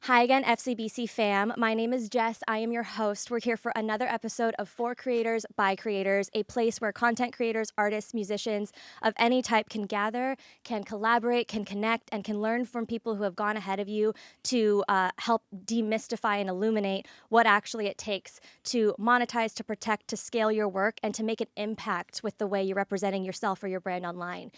Hi again, FCBC fam. My name is Jess. I am your host. We're here for another episode of For Creators by Creators, a place where content creators, artists, musicians of any type can gather, can collaborate, can connect, and can learn from people who have gone ahead of you to help demystify and illuminate what actually it takes to monetize, to protect, to scale your work, and to make an impact with the way you're representing yourself or your brand online.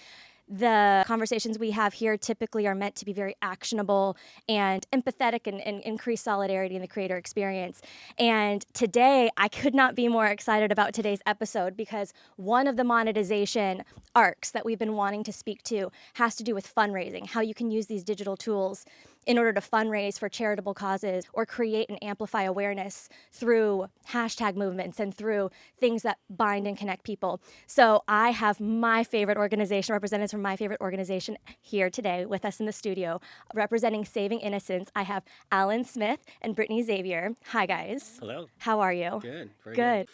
The conversations we have here typically are meant to be very actionable and empathetic and increase solidarity in the creator experience. And today, I could not be more excited about today's episode because one of the monetization arcs that we've been wanting to speak to has to do with fundraising, how you can use these digital tools in order to fundraise for charitable causes or create and amplify awareness through hashtag movements and through things that bind and connect people. So I have my favorite organization, representatives from my favorite organization here today with us in the studio. Representing Saving Innocence, I have Alan Smyth and Brittany Xavier. Hi, guys. Hello. How are you? Good. Very Good.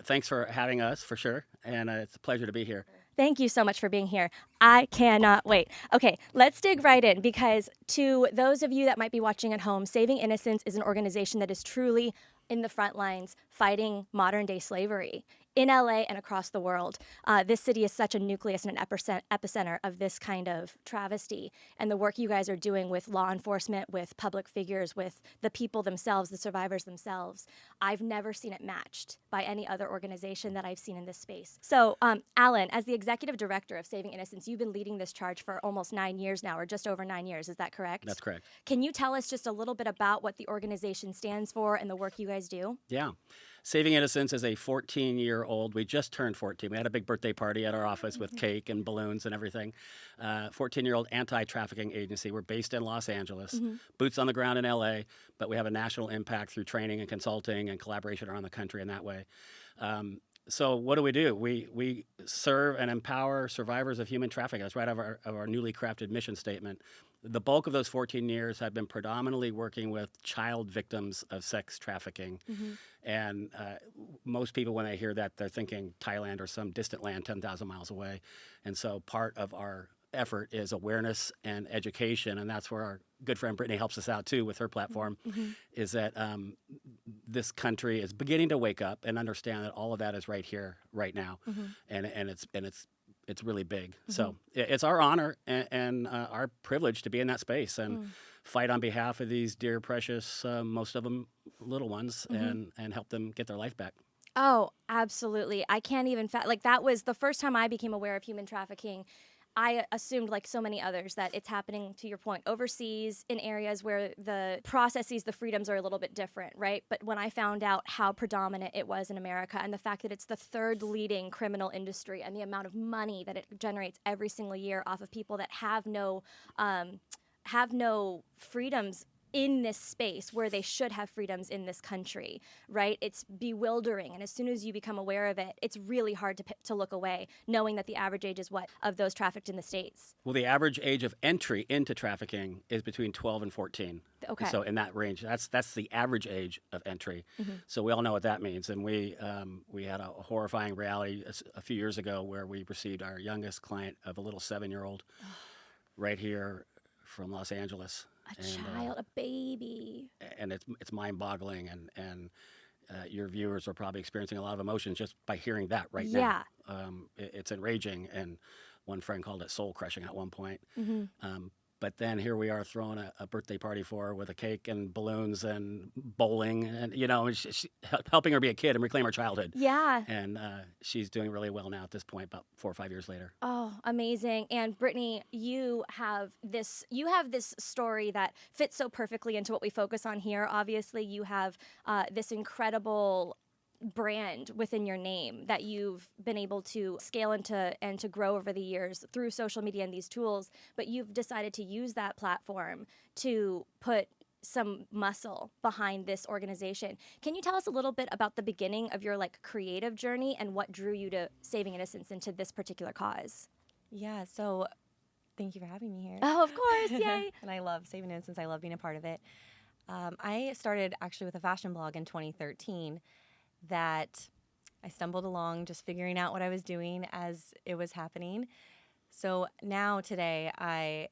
Thanks for having us, for sure. And it's a pleasure to be here. Thank you so much for being here. I cannot wait. Okay, let's dig right in because to those of you that might be watching at home, Saving Innocence is an organization that is truly in the front lines fighting modern day slavery in LA and across the world. This city is such a nucleus and an epicenter of this kind of travesty. And the work you guys are doing with law enforcement, with public figures, with the people themselves, the survivors themselves, I've never seen it matched by any other organization that I've seen in this space. So, Alan, as the executive director of Saving Innocence, you've been leading this charge for almost 9 years now, or just over 9 years. Is that correct? That's correct. Can you tell us just a little bit about what the organization stands for and the work you guys do? Yeah. Saving Innocence is a 14-year-old. We just turned 14. We had a big birthday party at our office with cake and balloons and everything. 14-year-old anti-trafficking agency. We're based in Los Angeles, boots on the ground in LA, but we have a national impact through training and consulting and collaboration around the country in that way. So what do? We serve and empower survivors of human trafficking. That's right out of our newly crafted mission statement. The bulk of those 14 years have been predominantly working with child victims of sex trafficking. And most people, when they hear that, they're thinking Thailand or some distant land 10,000 miles away. And so part of our effort is awareness and education, and that's where our good friend Brittany helps us out too with her platform, is that this country is beginning to wake up and understand that all of that is right here, right now, and it's really big. So it's our honor and our privilege to be in that space and fight on behalf of these dear, precious, most of them little ones, and help them get their life back. Oh, absolutely. I can't even, that was the first time I became aware of human trafficking. I assumed, like so many others, that it's happening, to your point, overseas in areas where the processes, the freedoms are a little bit different, right? But when I found out how predominant it was in America and the fact that it's the third leading criminal industry and the amount of money that it generates every single year off of people that have no freedoms in this space where they should have freedoms in this country, right? It's bewildering. And as soon as you become aware of it, it's really hard to look away, knowing that the average age is what of those trafficked in the States? Well, the average age of entry into trafficking is between 12 and 14. Okay. So in that range, that's the average age of entry. So we all know what that means. And we had a horrifying reality a few years ago where we received our youngest client of a little 7-year-old right here from Los Angeles. Child, a baby. And it's mind-boggling, and your viewers are probably experiencing a lot of emotions just by hearing that right now. It's enraging, and one friend called it soul-crushing at one point. But then here we are throwing a birthday party for her with a cake and balloons and bowling, and helping her be a kid and reclaim her childhood. Yeah. And she's doing really well now at this point, about 4 or 5 years later. Oh, amazing. And Brittany, you have this story that fits so perfectly into what we focus on here. Obviously, you have this incredible brand within your name that you've been able to scale into and to grow over the years through social media and these tools, but you've decided to use that platform to put some muscle behind this organization. Can you tell us a little bit about the beginning of your creative journey and what drew you to Saving Innocence and to this particular cause? Yeah, so thank you for having me here. Oh, of course, yay. And I love Saving Innocence. I love being a part of it. I started actually with a fashion blog in 2013 that I stumbled along just figuring out what I was doing as it was happening. So now today I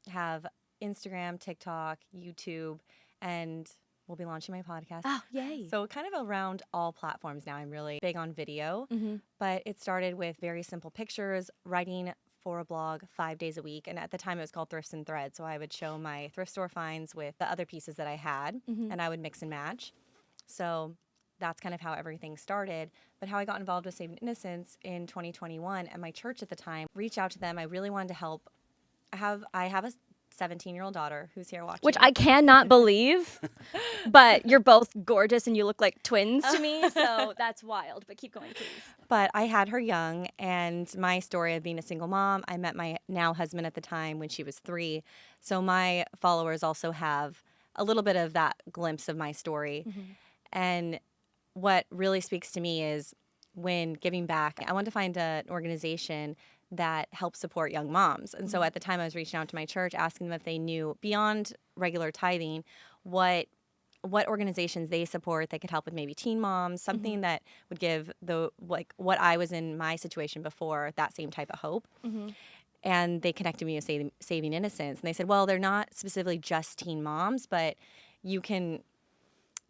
have Instagram, TikTok, YouTube, and we'll be launching my podcast. Oh, yay. So kind of around all platforms now. I'm really big on video, but it started with very simple pictures, writing for a blog 5 days a week. And at the time it was called Thrifts and Threads. So I would show my thrift store finds with the other pieces that I had, and I would mix and match. So that's kind of how everything started. But how I got involved with Saving Innocence in 2021, and my church at the time reached out to them. I really wanted to help. I have a 17-year-old daughter who's here watching. Which I cannot believe, but you're both gorgeous and you look like twins to me, so that's wild. But keep going, please. But I had her young, and my story of being a single mom, I met my now husband at the time when she was 3. So my followers also have a little bit of that glimpse of my story. And what really speaks to me is when giving back, I want to find an organization that helps support young moms. And so at the time I was reaching out to my church, asking them if they knew beyond regular tithing, what organizations they support that could help with maybe teen moms, something that would give what I was in my situation before, that same type of hope. And they connected me with Saving Innocence. And they said, well, they're not specifically just teen moms, but you can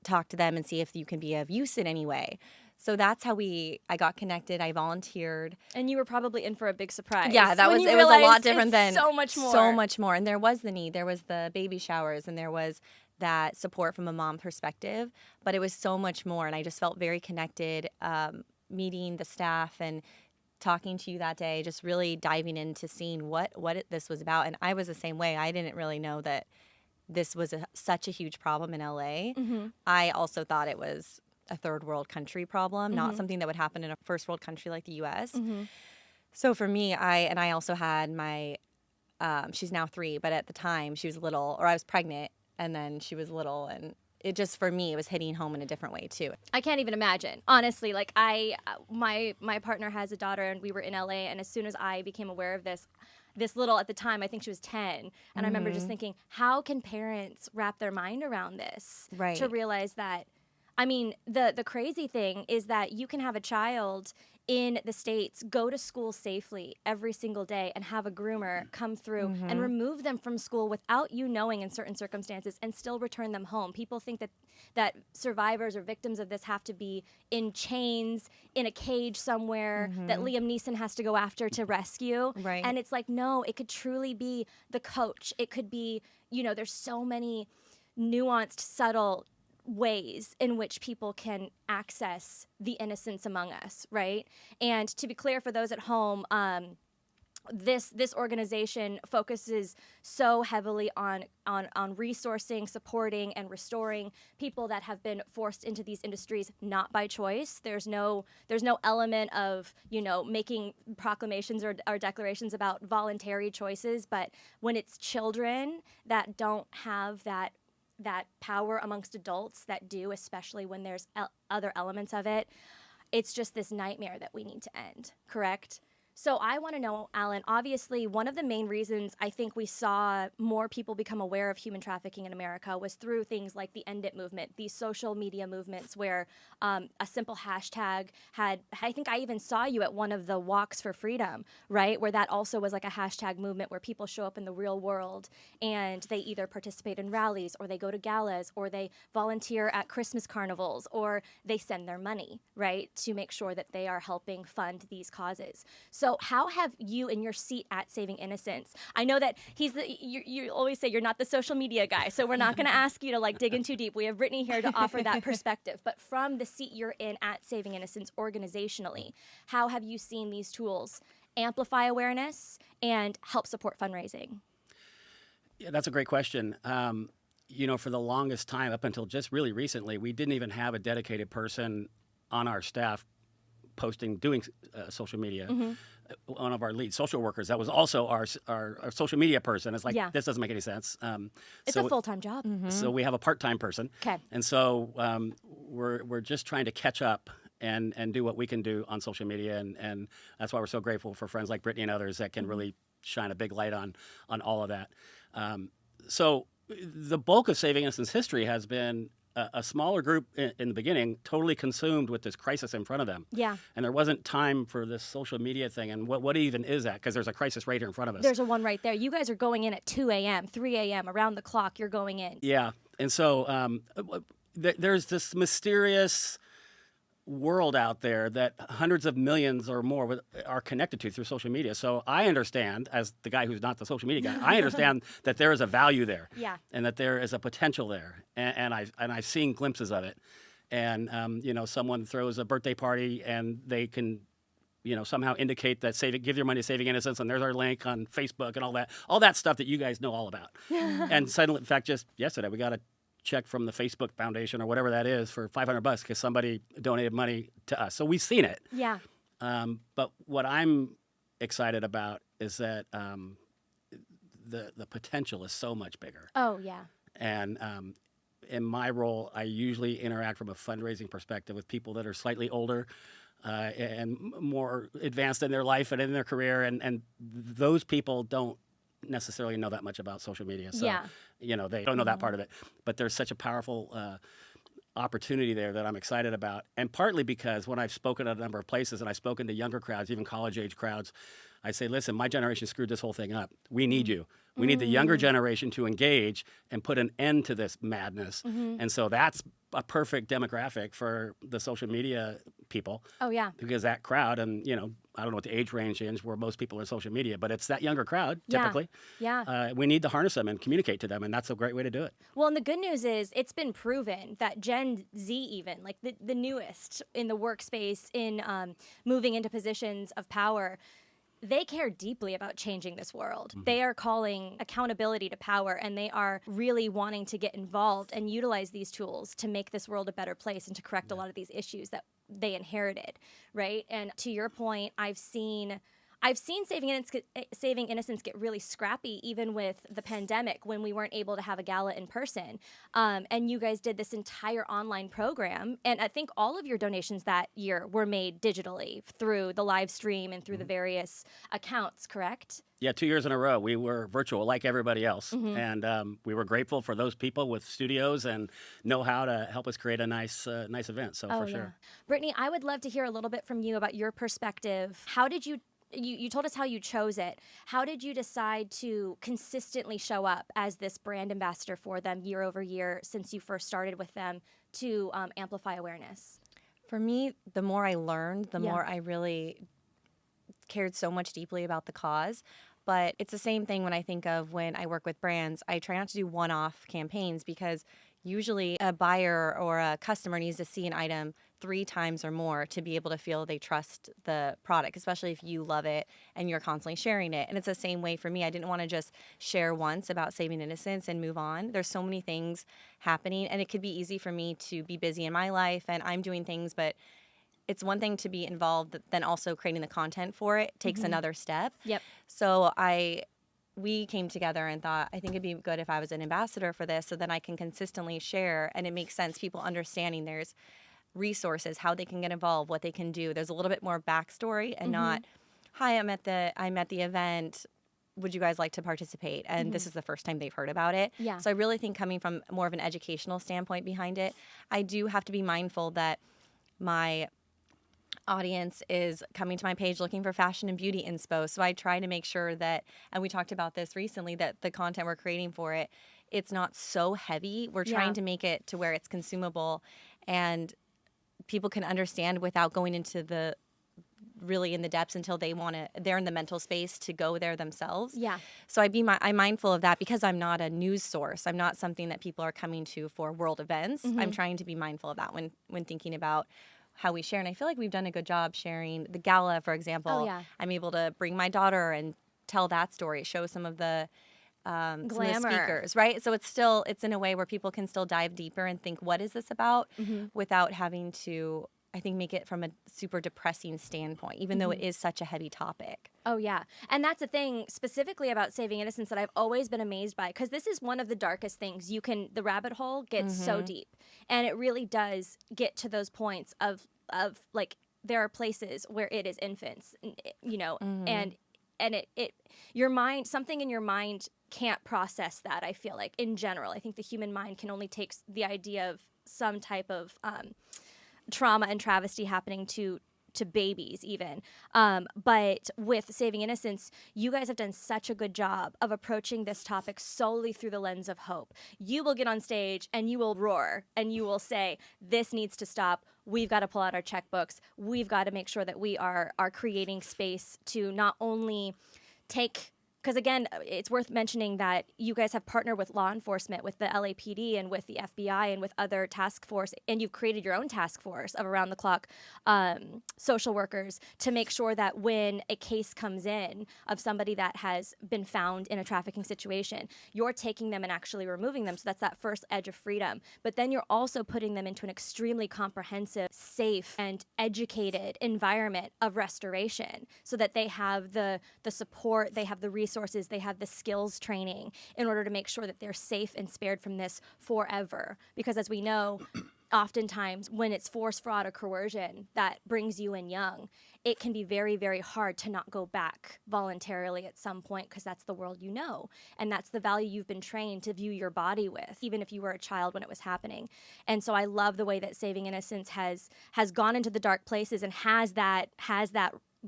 talk to them and see if you can be of use in any way. So that's how I got connected. I volunteered. And you were probably in for a big surprise. Yeah, it was a lot different than so much more. So much more. And there was the need. There was the baby showers, and there was that support from a mom perspective. But it was so much more. And I just felt very connected, meeting the staff and talking to you that day, just really diving into seeing what this was about. And I was the same way. I didn't really know that this was such a huge problem in LA. I also thought it was a third world country problem, not something that would happen in a first world country like the US. So for me, I also had my, she's now 3, but at the time she was little, or I was pregnant and then she was little, and it just, for me, it was hitting home in a different way too. I can't even imagine. Honestly, like my partner has a daughter and we were in LA, and as soon as I became aware of this little, at the time, I think she was 10. And I remember just thinking, how can parents wrap their mind around this? Right. To realize that, I mean, the crazy thing is that you can have a child in the States go to school safely every single day and have a groomer come through and remove them from school without you knowing in certain circumstances and still return them home. People think that survivors or victims of this have to be in chains, in a cage somewhere, that Liam Neeson has to go after to rescue. Right. And it's like, no, it could truly be the coach. It could be, there's so many nuanced, subtle ways in which people can access the innocence among us, right? And to be clear for those at home, this organization focuses so heavily on resourcing, supporting, and restoring people that have been forced into these industries not by choice. There's no element of making proclamations or declarations about voluntary choices, but when it's children that don't have that power amongst adults that do, especially when there's other elements of it, it's just this nightmare that we need to end, correct? So I want to know, Alan, obviously one of the main reasons I think we saw more people become aware of human trafficking in America was through things like the End It movement, these social media movements where a simple hashtag had, I think I even saw you at one of the walks for freedom, right? Where that also was like a hashtag movement where people show up in the real world and they either participate in rallies or they go to galas or they volunteer at Christmas carnivals or they send their money, right? To make sure that they are helping fund these causes. So how have you, in your seat at Saving Innocence, I know that you always say you're not the social media guy, so we're not going to ask you to dig in too deep. We have Brittany here to offer that perspective. But from the seat you're in at Saving Innocence organizationally, how have you seen these tools amplify awareness and help support fundraising? Yeah, that's a great question. For the longest time, up until just really recently, we didn't even have a dedicated person on our staff doing social media. One of our lead social workers that was also our social media person. It's like, this doesn't make any sense. It's a full-time job. So we have a part-time person. Okay. And so we're just trying to catch up and do what we can do on social media. And that's why we're so grateful for friends like Brittany and others that can really shine a big light on all of that. So the bulk of Saving Innocence history has been a smaller group in the beginning, totally consumed with this crisis in front of them. Yeah. And there wasn't time for this social media thing. And what even is that? Because there's a crisis right here in front of us. There's a one right there. You guys are going in at 2 a.m., 3 a.m., around the clock, you're going in. Yeah. And so there's this mysterious world out there that hundreds of millions or more are connected to through social media. So I understand, as the guy who's not the social media guy, I understand that there is a value there, Yeah. and that there is a potential there, and I've seen glimpses of it. And someone throws a birthday party, and they can, somehow indicate that give your money to Saving Innocence, and there's our link on Facebook and all that stuff that you guys know all about. And suddenly, in fact, just yesterday we got a check from the Facebook Foundation or whatever that is for $500 because somebody donated money to us. So we've seen it. Yeah. But what I'm excited about is that the potential is so much bigger. Oh, yeah. And in my role, I usually interact from a fundraising perspective with people that are slightly older and more advanced in their life and in their career. And those people don't necessarily know that much about social media. So, Yeah. They don't know that part of it. But there's such a powerful opportunity there that I'm excited about. And partly because when I've spoken at a number of places and I've spoken to younger crowds, even college-age crowds, I say, listen, my generation screwed this whole thing up. We need you. We need the younger generation to engage and put an end to this madness. And so that's a perfect demographic for the social media people. Oh, yeah. Because that crowd, and, I don't know what the age range is where most people are in social media, but it's that younger crowd, Yeah. typically. Yeah. We need to harness them and communicate to them, and that's a great way to do it. Well, and the good news is it's been proven that Gen Z, even like the newest in the workspace, in moving into positions of power, they care deeply about changing this world. They are calling accountability to power, and they are really wanting to get involved and utilize these tools to make this world a better place and to correct a lot of these issues that they inherited, right? And to your point, I've seen Saving Innocence get really scrappy, even with the pandemic when we weren't able to have a gala in person. And you guys did this entire online program. And I think all of your donations that year were made digitally through the live stream and through the various accounts, correct? Yeah, 2 years in a row, we were virtual like everybody else. And we were grateful for those people with studios and know-how to help us create a nice event. So for sure. Brittany, I would love to hear a little bit from you about your perspective. How did you told us how you chose it. How did you decide to consistently show up as this brand ambassador for them year over year since you first started with them to amplify awareness? For me, the more I learned, the more I really cared so much deeply about the cause. But it's the same thing when I think of when I work with brands. I try not to do one-off campaigns because usually a buyer or a customer needs to see an item 3 times or more to be able to feel they trust the product, especially if you love it and you're constantly sharing it. And it's the same way for me. I didn't want to just share once about Saving Innocence and move on. There's so many things happening, and it could be easy for me to be busy in my life and I'm doing things, but it's one thing to be involved, then also creating the content for it takes another step. Yep. So we came together and thought, I think it'd be good if I was an ambassador for this so then I can consistently share and it makes sense, people understanding there's resources, how they can get involved, what they can do. There's a little bit more backstory and not, hi, I'm at the event. Would you guys like to participate? And this is the first time they've heard about it. Yeah. So I really think coming from more of an educational standpoint behind it, I do have to be mindful that my audience is coming to my page looking for fashion and beauty inspo. So I try to make sure that, and we talked about this recently, that the content we're creating for it, it's not so heavy. We're trying to make it to where it's consumable and people can understand without going into really in the depths until they're in the mental space to go there themselves. Yeah. So I'm mindful of that because I'm not a news source. I'm not something that people are coming to for world events. I'm trying to be mindful of that when thinking about how we share. And I feel like we've done a good job sharing the gala, for example. Oh, yeah. I'm able to bring my daughter and tell that story, show some of the speakers, right? So it's in a way where people can still dive deeper and think, what is this about, without having to, I think, make it from a super depressing standpoint, even though it is such a heavy topic. Oh, yeah. And that's the thing specifically about Saving Innocence that I've always been amazed by, because this is one of the darkest things. The rabbit hole gets so deep, and it really does get to those points of like, there are places where it is infants, and your mind, something in your mind can't process that. I feel like in general, I think the human mind can only take the idea of some type of trauma and travesty happening to babies even. But with Saving Innocence, you guys have done such a good job of approaching this topic solely through the lens of hope. You will get on stage and you will roar and you will say, this needs to stop. We've got to pull out our checkbooks. We've got to make sure that we are creating space to not only take, because again, it's worth mentioning that you guys have partnered with law enforcement, with the LAPD and with the FBI and with other task force, and you've created your own task force of around-the-clock social workers to make sure that when a case comes in of somebody that has been found in a trafficking situation, you're taking them and actually removing them. So that's that first edge of freedom. But then you're also putting them into an extremely comprehensive, safe, and educated environment of restoration so that they have the support, they have the resources, they have the skills training in order to make sure that they're safe and spared from this forever. Because as we know, oftentimes when it's force, fraud, or coercion that brings you in young, it can be very, very hard to not go back voluntarily at some point because that's the world you know. And that's the value you've been trained to view your body with, even if you were a child when it was happening. And so I love the way that Saving Innocence has gone into the dark places and has that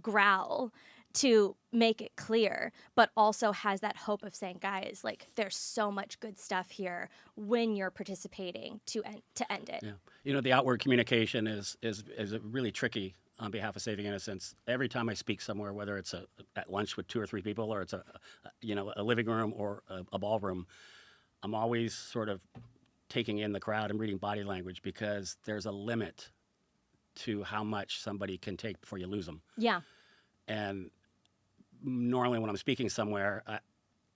growl to make it clear, but also has that hope of saying, guys, like there's so much good stuff here when you're participating to end it. Yeah. You know, the outward communication is really tricky on behalf of Saving Innocence. Every time I speak somewhere, whether it's at lunch with 2 or 3 people or it's a living room or a ballroom, I'm always sort of taking in the crowd and reading body language because there's a limit to how much somebody can take before you lose them. Yeah. And normally when I'm speaking somewhere,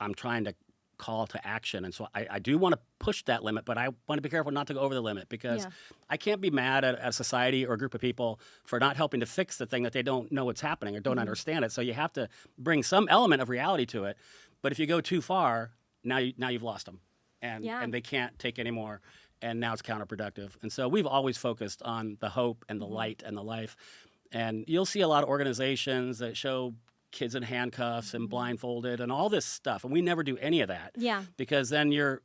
I'm trying to call to action. And so I do want to push that limit, but I want to be careful not to go over the limit because I can't be mad at a society or a group of people for not helping to fix the thing that they don't know what's happening or don't understand it. So you have to bring some element of reality to it. But if you go too far, now you've lost them. And they can't take any more. And now it's counterproductive. And so we've always focused on the hope and the light and the life. And you'll see a lot of organizations that show kids in handcuffs and blindfolded and all this stuff. And we never do any of that. Yeah. Because then you're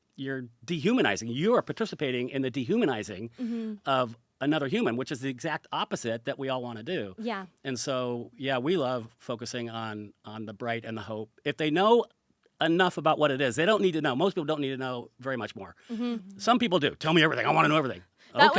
dehumanizing. You are participating in the dehumanizing of another human, which is the exact opposite that we all want to do. Yeah. And so, we love focusing on the bright and the hope. If they know enough about what it is, they don't need to know. Most people don't need to know very much more. Some people do. Tell me everything. I want to know everything. That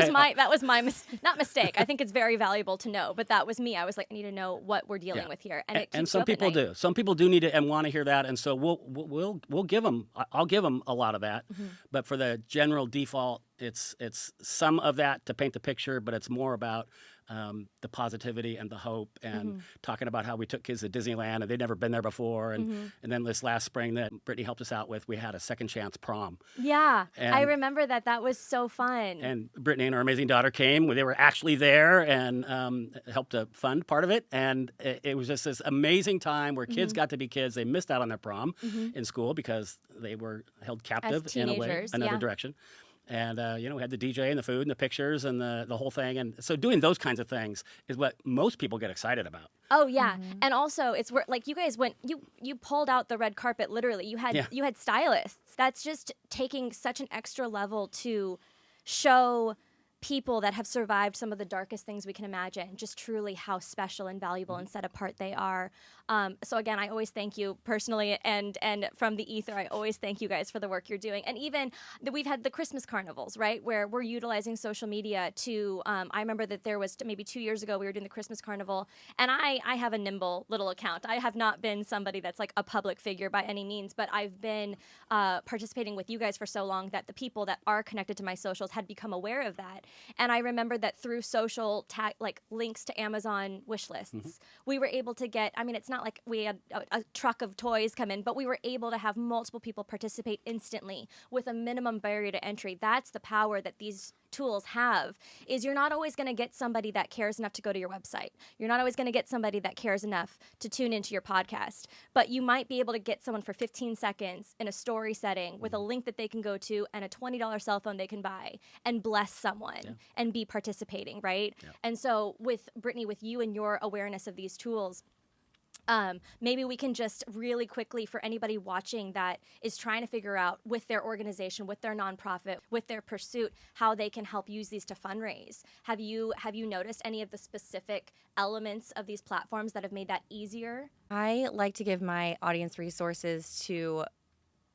was my not mistake. I think it's very valuable to know, but that was me. I was like, I need to know what we're dealing with here, and it keeps some you up at people night. do. Some people do need to and want to hear that, and so we'll give them. I'll give them a lot of that, but for the general default, it's some of that to paint the picture, but it's more about the positivity and the hope and talking about how we took kids to Disneyland and they'd never been there before. And then this last spring that Brittany helped us out with, we had a second chance prom. Yeah, And I remember that. That was so fun. And Brittany and our amazing daughter came. They were actually there and helped to fund part of it. And it was just this amazing time where kids got to be kids. They missed out on their prom in school because they were held captive in a way, another direction. And, we had the DJ and the food and the pictures and the whole thing. And so doing those kinds of things is what most people get excited about. Oh, yeah. And also, it's where, like, you guys went, you pulled out the red carpet, literally. You had stylists. That's just taking such an extra level to show people that have survived some of the darkest things we can imagine, just truly how special and valuable and set apart they are. So again, I always thank you personally and from the ether, I always thank you guys for the work you're doing. And even we've had the Christmas carnivals, right, where we're utilizing social media to, I remember that there was maybe 2 years ago, we were doing the Christmas carnival, and I have a nimble little account. I have not been somebody that's like a public figure by any means, but I've been participating with you guys for so long that the people that are connected to my socials had become aware of that. And I remember that through social like links to Amazon wish lists, we were able to get, I mean, it's not like we had a truck of toys come in, but we were able to have multiple people participate instantly with a minimum barrier to entry. That's the power that these tools have, is you're not always going to get somebody that cares enough to go to your website. You're not always going to get somebody that cares enough to tune into your podcast, but you might be able to get someone for 15 seconds in a story setting with a link that they can go to and a $20 cell phone they can buy and bless someone and be participating, right? Yeah. And so with Brittany, with you and your awareness of these tools, Maybe we can just really quickly, for anybody watching that is trying to figure out with their organization, with their nonprofit, with their pursuit, how they can help use these to fundraise. Have you noticed any of the specific elements of these platforms that have made that easier? I like to give my audience resources to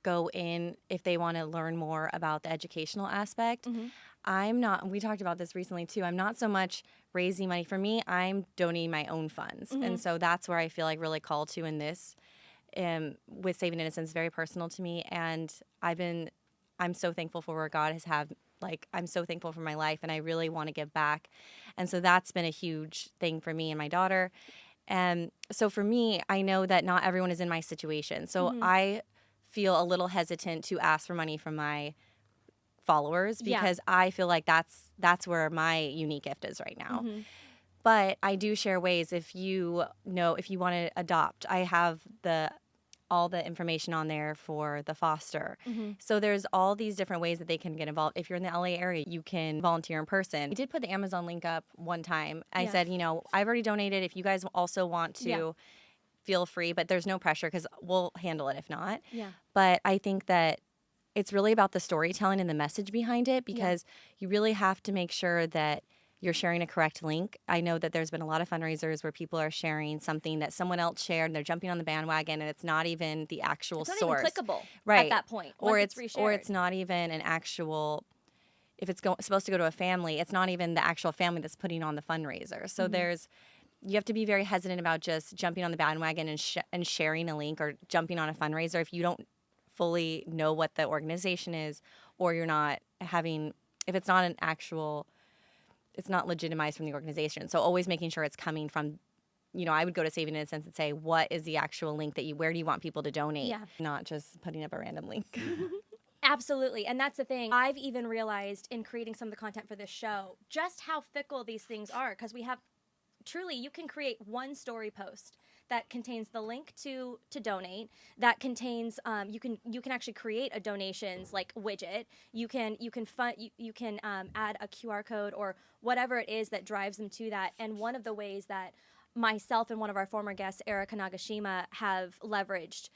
go in if they want to learn more about the educational aspect. I'm not, we talked about this recently too, I'm not so much raising money. For me, I'm donating my own funds. And so that's where I feel like really called to in this. With Saving Innocence, very personal to me. And I'm so thankful for where God has had, like, I'm so thankful for my life, and I really want to give back. And so that's been a huge thing for me and my daughter. And so for me, I know that not everyone is in my situation. So I feel a little hesitant to ask for money from my followers because I feel like that's where my unique gift is right now. But I do share ways if you want to adopt. I have all the information on there for the foster. So there's all these different ways that they can get involved. If you're in the LA area, you can volunteer in person. I did put the Amazon link up one time. I said, I've already donated. If you guys also want to, feel free, but there's no pressure because we'll handle it if not. But I think that it's really about the storytelling and the message behind it, because you really have to make sure that you're sharing a correct link. I know that there's been a lot of fundraisers where people are sharing something that someone else shared and they're jumping on the bandwagon, and it's not even the actual source. It's not even clickable right at that point. Or it's reshared. Or it's not even an actual, if it's supposed to go to a family, it's not even the actual family that's putting on the fundraiser. So you have to be very hesitant about just jumping on the bandwagon and sharing a link or jumping on a fundraiser if you don't fully know what the organization is, or you're not having, if it's not an actual, it's not legitimized from the organization. So always making sure it's coming from, I would go to Saving Innocence and say, what is the actual link where do you want people to donate? Not just putting up a random link. Absolutely. And that's the thing. I've even realized in creating some of the content for this show, just how fickle these things are, because we have truly, you can create one story post that contains the link to donate, that contains you can actually create a donations like widget. You can add a QR code or whatever it is that drives them to that. And one of the ways that myself and one of our former guests, Erica Nagashima, have leveraged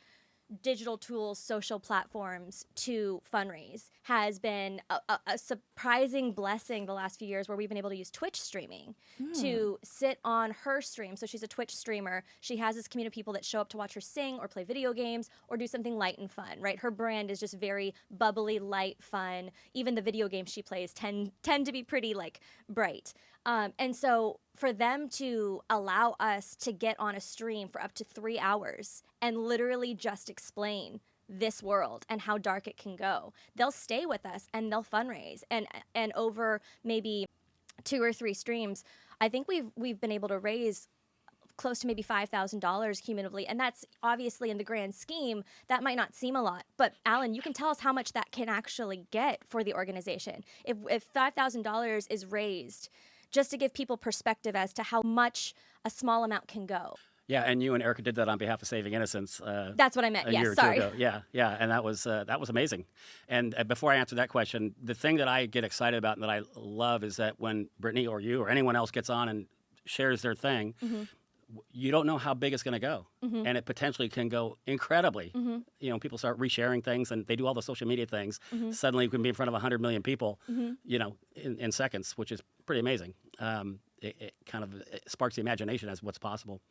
digital tools, social platforms to fundraise has been a surprising blessing the last few years, where we've been able to use Twitch streaming to sit on her stream. So she's a Twitch streamer. She has this community of people that show up to watch her sing or play video games or do something light and fun, right? Her brand is just very bubbly, light, fun. Even the video games she plays tend to be pretty like bright. And so for them to allow us to get on a stream for up to 3 hours and literally just explain this world and how dark it can go, they'll stay with us and they'll fundraise. And over maybe 2 or 3 streams, I think we've been able to raise close to maybe $5,000 cumulatively. And that's obviously, in the grand scheme, that might not seem a lot. But Alan, you can tell us how much that can actually get for the organization. If $5,000 is raised, just to give people perspective as to how much a small amount can go. Yeah, and you and Erica did that on behalf of Saving Innocence. That's what I meant. A yes, year or sorry. 2 ago. Yeah, and that was amazing. And before I answer that question, the thing that I get excited about and that I love is that when Brittany or you or anyone else gets on and shares their thing, you don't know how big it's going to go, and it potentially can go incredibly. People start resharing things, and they do all the social media things. Suddenly, you can be in front of 100 million people, in seconds, which is pretty amazing. It kind of sparks the imagination as what's possible.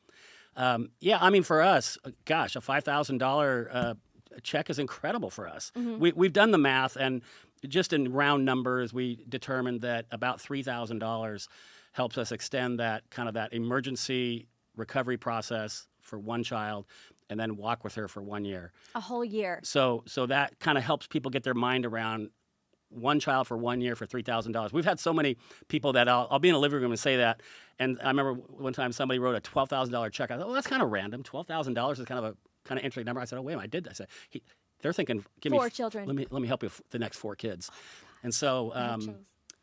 For us, gosh, a $5,000 check is incredible for us. We've done the math, and just in round numbers, we determined that about $3,000 helps us extend that emergency recovery process for one child, and then walk with her for 1 year. A whole year. So that kind of helps people get their mind around one child for 1 year for $3,000. We've had so many people that I'll be in a living room and say that. And I remember one time somebody wrote a $12,000 check. I thought, well, that's kind of random. $12,000 is kind of interesting number. I said, oh, wait a minute, I did that. I said, they're thinking, give me 4 children. Let me help you with the next 4 kids. And so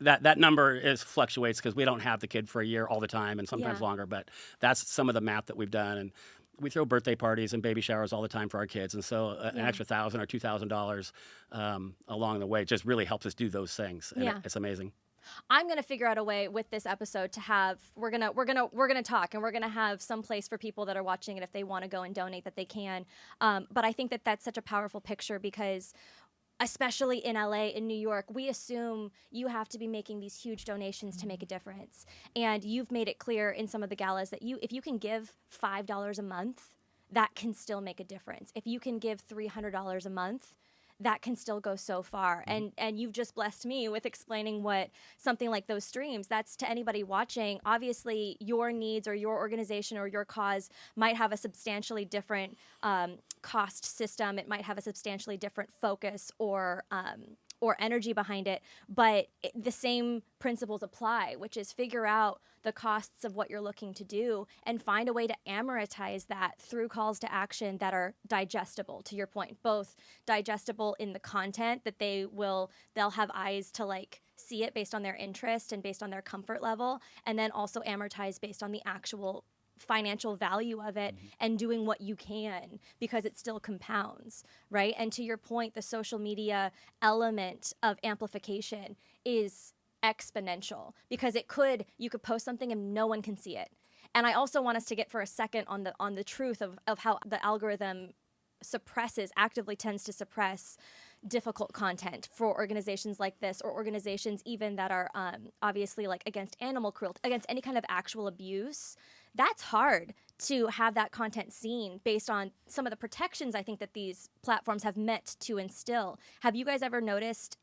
that number fluctuates because we don't have the kid for a year all the time, and sometimes longer. But that's some of the math that we've done. And we throw birthday parties and baby showers all the time for our kids, and so an extra $1,000 or $2,000 along the way just really helps us do those things. And it's amazing. I'm gonna figure out a way with this episode to have we're gonna talk, and we're gonna have some place for people that are watching it if they want to go and donate that they can. But I think that that's such a powerful picture because, especially in LA, in New York, we assume you have to be making these huge donations to make a difference. And you've made it clear in some of the galas that if you can give $5 a month, that can still make a difference. If you can give $300 a month, that can still go so far. And you've just blessed me with explaining what something like those streams, that's to anybody watching. Obviously, your needs or your organization or your cause might have a substantially different cost system. It might have a substantially different focus or energy behind it, but the same principles apply, which is figure out the costs of what you're looking to do and find a way to amortize that through calls to action that are digestible, to your point, both digestible in the content that they'll have eyes to like see it based on their interest and based on their comfort level, and then also amortize based on the actual financial value of it and doing what you can because it still compounds, right? And to your point, the social media element of amplification is exponential because you could post something and no one can see it. And I also want us to get for a second on the truth of how the algorithm actively tends to suppress difficult content for organizations like this, or organizations even that are obviously like against animal cruelty, against any kind of actual abuse. That's hard to have that content seen based on some of the protections I think that these platforms have meant to instill. Have you guys ever noticed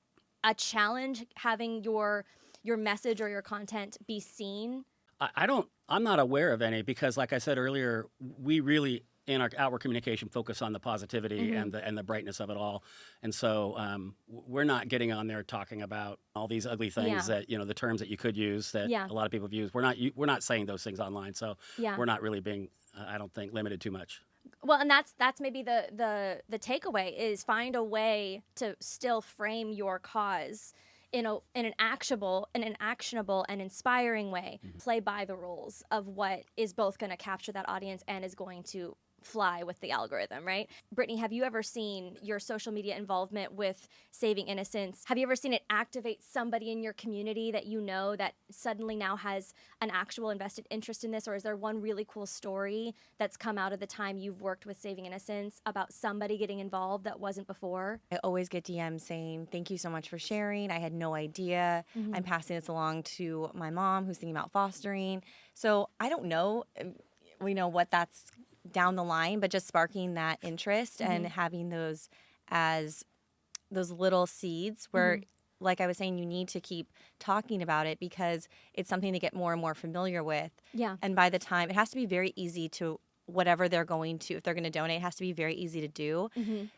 a challenge having your message or your content be seen? I'm not aware of any because, like I said earlier, we really in our outward communication focus on the positivity and the brightness of it all, and so we're not getting on there talking about all these ugly things that the terms that you could use that a lot of people have used. We're not saying those things online, so we're not really being I don't think limited too much. Well, and that's maybe the takeaway is find a way to still frame your cause in an actionable and inspiring way. Play by the rules of what is both going to capture that audience and is going to fly with the algorithm, right? Brittany, have you ever seen your social media involvement with Saving Innocence? Have you ever seen it activate somebody in your community that you know that suddenly now has an actual invested interest in this? Or is there one really cool story that's come out of the time you've worked with Saving Innocence about somebody getting involved that wasn't before? I always get DMs saying, thank you so much for sharing. I had no idea. I'm passing this along to my mom who's thinking about fostering. So I don't know, what that's down the line, but just sparking that interest and having those as those little seeds where, like I was saying, you need to keep talking about it because it's something to get more and more familiar with. Yeah. And by the time, it has to be very easy to whatever they're going to, if they're going to donate, it has to be very easy to do.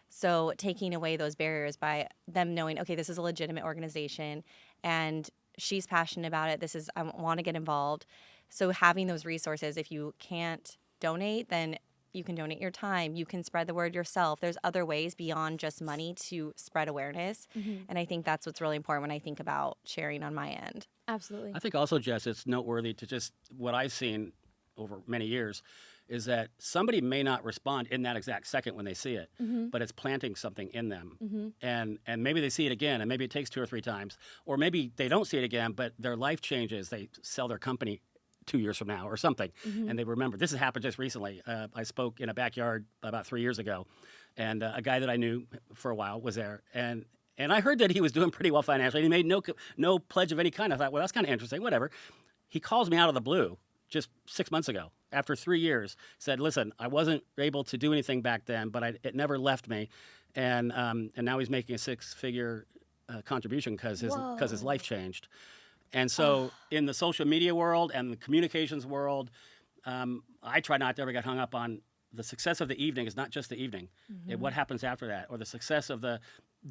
So taking away those barriers by them knowing, okay, this is a legitimate organization and she's passionate about it. I want to get involved. So having those resources, if you can't donate, then you can donate your time. You can spread the word yourself. There's other ways beyond just money to spread awareness. And I think that's what's really important when I think about sharing on my end. Absolutely. I think also, Jess, it's noteworthy to just what I've seen over many years is that somebody may not respond in that exact second when they see it, but it's planting something in them. And maybe they see it again, and maybe it takes 2 or 3 times, or maybe they don't see it again, but their life changes. They sell their company 2 years from now or something, and they remember. This has happened just recently. I spoke in a backyard about 3 years ago, and a guy that I knew for a while was there, and I heard that he was doing pretty well financially. He made no pledge of any kind. I thought, well, that's kind of interesting. Whatever. He calls me out of the blue just 6 months ago, after 3 years, said, listen, I wasn't able to do anything back then, but it never left me, and now he's making a 6-figure contribution because his life changed. And so in the social media world and the communications world, I try not to ever get hung up on the success of the evening is not just the evening. What happens after that, or the success of the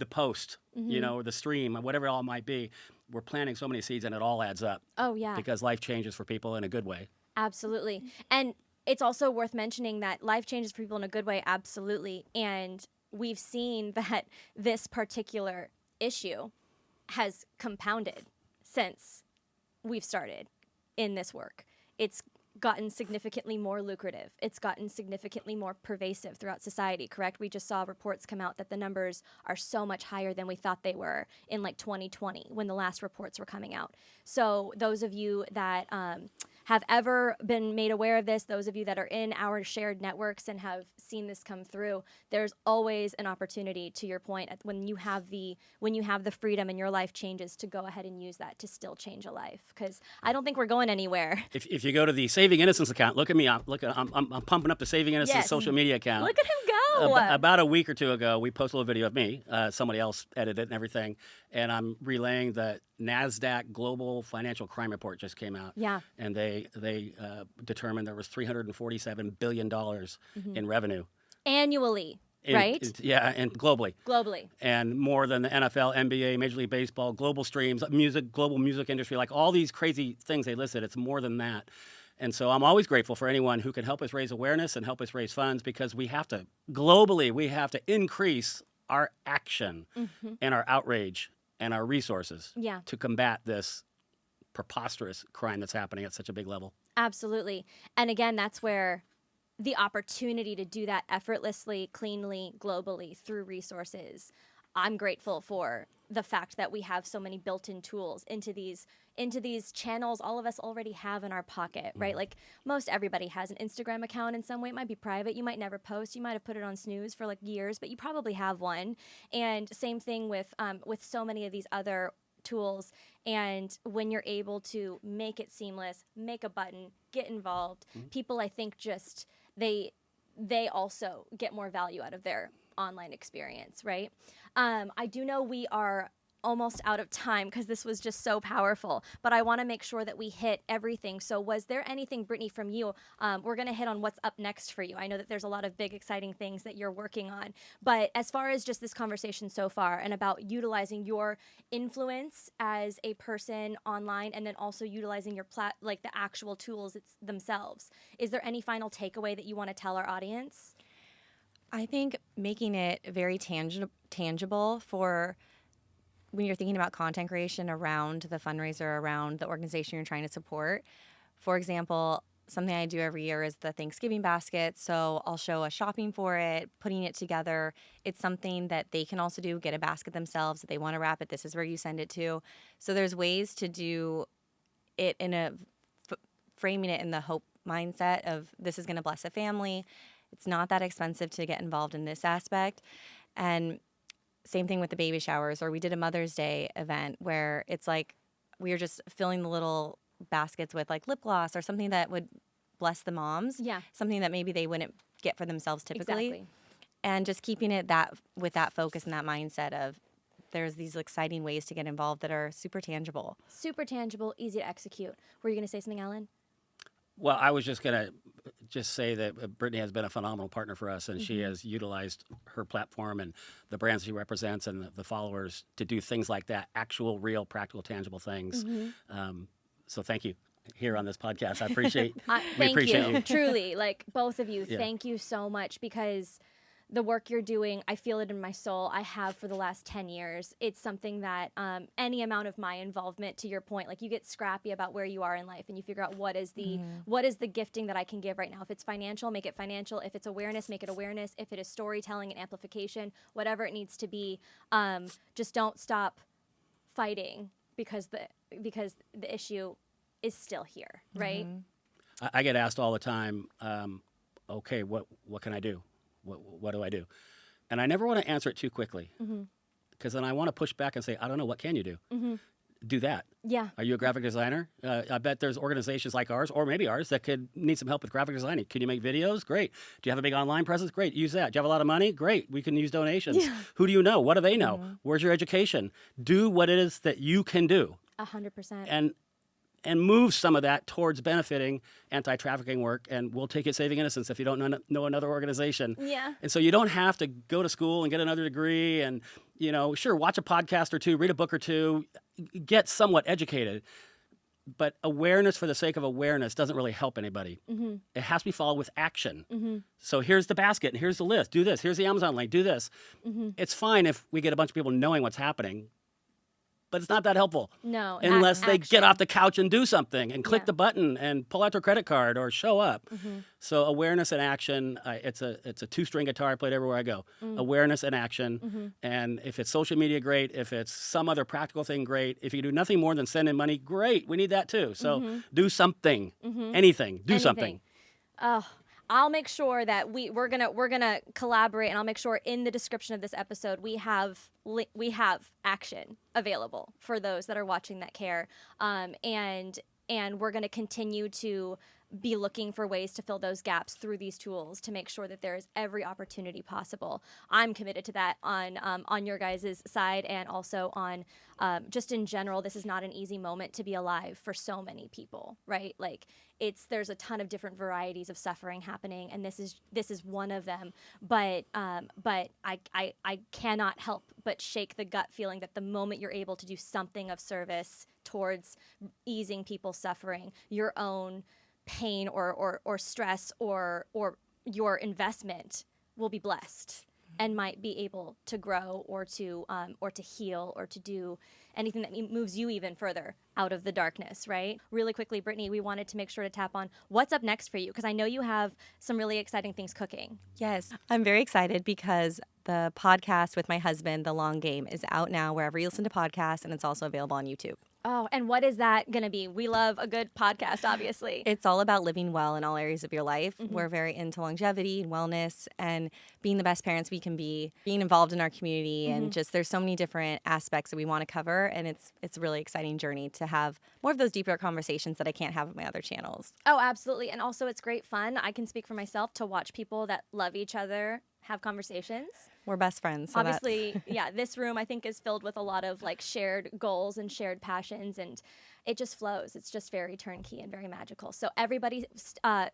post, or the stream, or whatever it all might be. We're planting so many seeds and it all adds up. Oh, yeah. Because life changes for people in a good way. Absolutely. And it's also worth mentioning that life changes for people in a good way, absolutely. And we've seen that this particular issue has compounded since we've started in this work. It's gotten significantly more lucrative. It's gotten significantly more pervasive throughout society, correct? We just saw reports come out that the numbers are so much higher than we thought they were in like 2020 when the last reports were coming out. So those of you that have ever been made aware of this, those of you that are in our shared networks and have seen this come through, there's always an opportunity, to your point, when you have the freedom and your life changes, to go ahead and use that to still change a life. Because I don't think we're going anywhere. If you go to the Saving Innocence account, look at me. I'm pumping up the Saving Innocence Yes. social media account. Look at him go. About a week or two ago, we posted a little video of me. Somebody else edited it and everything. And I'm relaying that NASDAQ Global Financial Crime Report just came out. Yeah. And they determined there was $347 billion in revenue. Annually, right? Yeah, and globally. Globally. And more than the NFL, NBA, Major League Baseball, global streams, music, global music industry, like all these crazy things they listed. It's more than that. And so I'm always grateful for anyone who can help us raise awareness and help us raise funds, because we have to increase our action and our outrage and our resources to combat this preposterous crime that's happening at such a big level. Absolutely. And again, that's where the opportunity to do that effortlessly, cleanly, globally through resources. I'm grateful for the fact that we have so many built-in tools into these channels all of us already have in our pocket, right? Like most everybody has an Instagram account in some way. It might be private. You might never post. You might have put it on snooze for like years, but you probably have one. And same thing with so many of these other tools. And when you're able to make it seamless, make a button, get involved, people, I think, just they also get more value out of their online experience, right? I do know we are almost out of time because this was just so powerful, but I want to make sure that we hit everything. So was there anything, Brittany, from you? We're going to hit on what's up next for you. I know that there's a lot of big, exciting things that you're working on, but as far as just this conversation so far and about utilizing your influence as a person online and then also utilizing your like the actual tools themselves, is there any final takeaway that you want to tell our audience? I think making it very tangible for when you're thinking about content creation around the fundraiser, around the organization you're trying to support. For example, something I do every year is the Thanksgiving basket. So I'll show us shopping for it, putting it together. It's something that they can also do, get a basket themselves. If they want to wrap it, this is where you send it to. So there's ways to do it in framing it in the hope mindset of this is going to bless a family. It's not that expensive to get involved in this aspect. And same thing with the baby showers, or we did a Mother's Day event where it's like we were just filling the little baskets with like lip gloss or something that would bless the moms. Yeah. Something that maybe they wouldn't get for themselves typically. Exactly. And just keeping it with that focus and that mindset of there's these exciting ways to get involved that are super tangible. Super tangible, easy to execute. Were you going to say something, Alan? Well, I was just going to say that Brittany has been a phenomenal partner for us, and she has utilized her platform and the brands she represents and the followers to do things like that, actual, real, practical, tangible things. So thank you here on this podcast. I appreciate we appreciate you. Truly, like both of you, Yeah. Thank you so much, because the work you're doing, I feel it in my soul. I have for the last 10 years. It's something that any amount of my involvement, to your point, like you get scrappy about where you are in life and you figure out what is the gifting that I can give right now. If it's financial, make it financial. If it's awareness, make it awareness. If it is storytelling and amplification, whatever it needs to be, just don't stop fighting because the issue is still here, right? I get asked all the time, okay, what can I do? What do I do? And I never want to answer it too quickly, because then I want to push back and say, I don't know, what can you do? Do that. Yeah. Are you a graphic designer? I bet there's organizations like ours, or maybe ours, that could need some help with graphic designing. Can you make videos? Great. Do you have a big online presence? Great. Use that. Do you have a lot of money? Great. We can use donations. Yeah. Who do you know? What do they know? Where's your education? Do what it is that you can do. 100%. And move some of that towards benefiting anti-trafficking work, and we'll take it Saving Innocence if you don't know another organization. Yeah. And so you don't have to go to school and get another degree and, sure, watch a podcast or two, read a book or two, get somewhat educated. But awareness for the sake of awareness doesn't really help anybody. It has to be followed with action. So here's the basket, and here's the list. Do this. Here's the Amazon link. Do this. It's fine if we get a bunch of people knowing what's happening, but it's not that helpful. No, Unless they get action. off the couch and do something and click Yeah. the button and pull out their credit card or show up. Mm-hmm. So awareness and action, it's a two-string guitar I played everywhere I go. Awareness and action. And if it's social media, great. If it's some other practical thing, great. If you do nothing more than send in money, great. We need that too. So do something, anything, do something. Oh, I'll make sure that we're gonna collaborate, and I'll make sure in the description of this episode we have action available for those that are watching that care, and we're gonna continue to be looking for ways to fill those gaps through these tools to make sure that there is every opportunity possible. I'm committed to that on your guys' side, and also on just in general. This is not an easy moment to be alive for so many people, right? Like there's a ton of different varieties of suffering happening, and this is one of them. But I cannot help but shake the gut feeling that the moment you're able to do something of service towards easing people's suffering, your own pain or stress or your investment will be blessed and might be able to grow or to heal or to do anything that moves you even further out of the darkness, right? Really quickly, Brittany, we wanted to make sure to tap on what's up next for you, because I know you have some really exciting things cooking. Yes, I'm very excited because the podcast with my husband, The Long Game, is out now wherever you listen to podcasts, and it's also available on YouTube. Oh, and what is that going to be? We love a good podcast, obviously. It's all about living well in all areas of your life. We're very into longevity and wellness and being the best parents we can be, being involved in our community, and just there's so many different aspects that we want to cover, and it's a really exciting journey to have more of those deeper conversations that I can't have with my other channels. Oh, absolutely. And also it's great fun. I can speak for myself to watch people that love each other have conversations. We're best friends. So Obviously, yeah, this room I think is filled with a lot of like shared goals and shared passions, and it just flows. It's just very turnkey and very magical. So everybody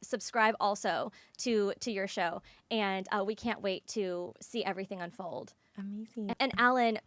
subscribe also to your show, and we can't wait to see everything unfold. Amazing. And Alan,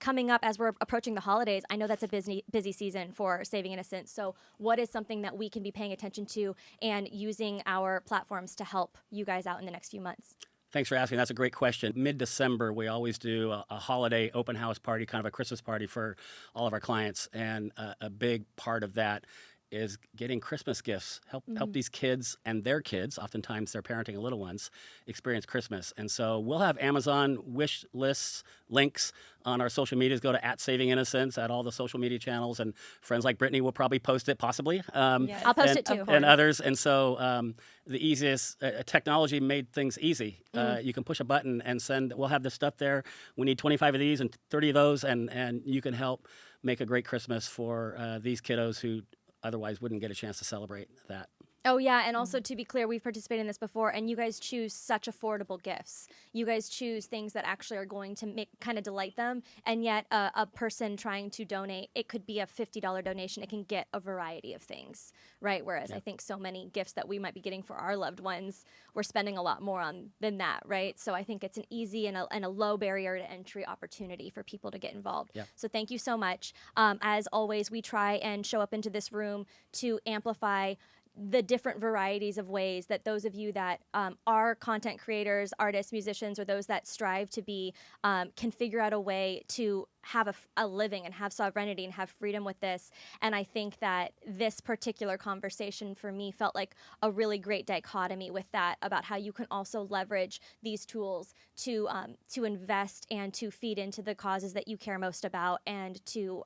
coming up as we're approaching the holidays, I know that's a busy season for Saving Innocence. So what is something that we can be paying attention to and using our platforms to help you guys out in the next few months? Thanks for asking. That's a great question. Mid-December, we always do a holiday open house party, kind of a Christmas party for all of our clients. And a big part of that is getting Christmas gifts. Help these kids and their kids, oftentimes they're parenting little ones, experience Christmas. And so we'll have Amazon wish lists, links on our social medias. Go to @Saving Innocence at all the social media channels, and friends like Brittany will probably post it, possibly. Yes. I'll post it too. And others. And so the easiest, technology made things easy. You can push a button and send, we'll have this stuff there. We need 25 of these and 30 of those, and you can help make a great Christmas for these kiddos who otherwise wouldn't get a chance to celebrate that. Oh, yeah. And also, to be clear, we've participated in this before, and you guys choose such affordable gifts. You guys choose things that actually are going to kind of delight them. And yet a person trying to donate, it could be a $50 donation. It can get a variety of things, right? Whereas I think so many gifts that we might be getting for our loved ones, we're spending a lot more on than that, right? So I think it's an easy and a low barrier to entry opportunity for people to get involved. Yeah. So thank you so much. As always, we try and show up into this room to amplify the different varieties of ways that those of you that are content creators, artists, musicians, or those that strive to be can figure out a way to have a living and have sovereignty and have freedom with this. And I think that this particular conversation for me felt like a really great dichotomy with that, about how you can also leverage these tools to invest and to feed into the causes that you care most about, and to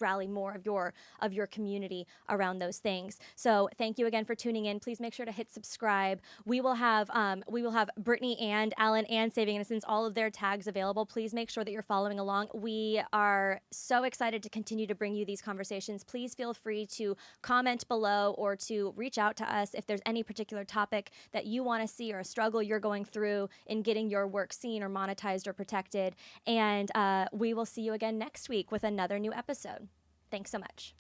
rally more of your community around those things. So thank you again for tuning in. Please make sure to hit subscribe. We will have Brittany and Alan and Saving Innocence, all of their tags available. Please make sure that you're following along. We are so excited to continue to bring you these conversations. Please feel free to comment below or to reach out to us if there's any particular topic that you want to see or a struggle you're going through in getting your work seen or monetized or protected. And we will see you again next week with another new episode. Thanks so much.